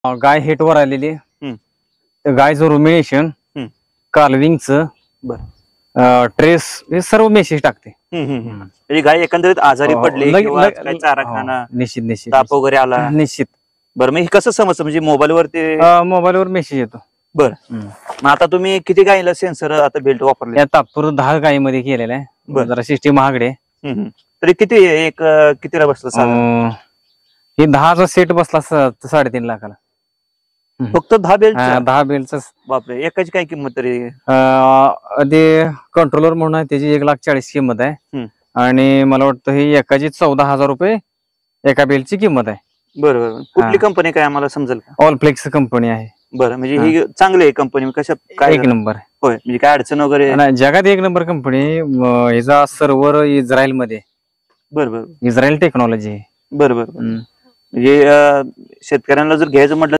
गाय हेटवर आलेली हम्म. गायचं रुमिनेशन, कालविंगचं, ट्रेस हे सर्व मेसेज टाकते. म्हणजे गाय एकंदरीत आजारी पडली किंवा काय चारा खाना निश्चित निश्चित ताप वगैरे आला निश्चित. बरं, मग हे कसं समजतं म्हणजे मोबाईलवरती? मोबाईलवर मेसेज येतो. मग आता तुम्ही किती गायीला सेन्सर आता बेल्ट वापरले? या तात्पुरतं 10 गायीमध्ये केलेलं आहे. जरा सिस्टीम महागडे. तरी किती कितीला बसलं? हे 10चा सेट बसला 3.5 लाखाला. फक्त 10 बेल्ट? 10 बेल्टच. बापरे, एकाची काय किंमत तरी? ते कंट्रोलर म्हणून आहे त्याची 1,40,000 किंमत आहे. आणि मला वाटतं ही एकाची 14,000 रुपये एका बेल्टची किंमत आहे. बरोबर. कुठली कंपनी काय आम्हाला समजेल का? ऑलफ्लेक्स कंपनी आहे. बरं, म्हणजे ही चांगली आहे कंपनी? कशा काय? 1 नंबर. होय, म्हणजे काय अडचण वगैरे? जगात 1 नंबर कंपनी. याचा सर्व्हर इस्रायल मध्ये. बरोबर. Israel technology. बरोबर. म्हणजे शेतकऱ्यांना जर घ्यायचं म्हटलं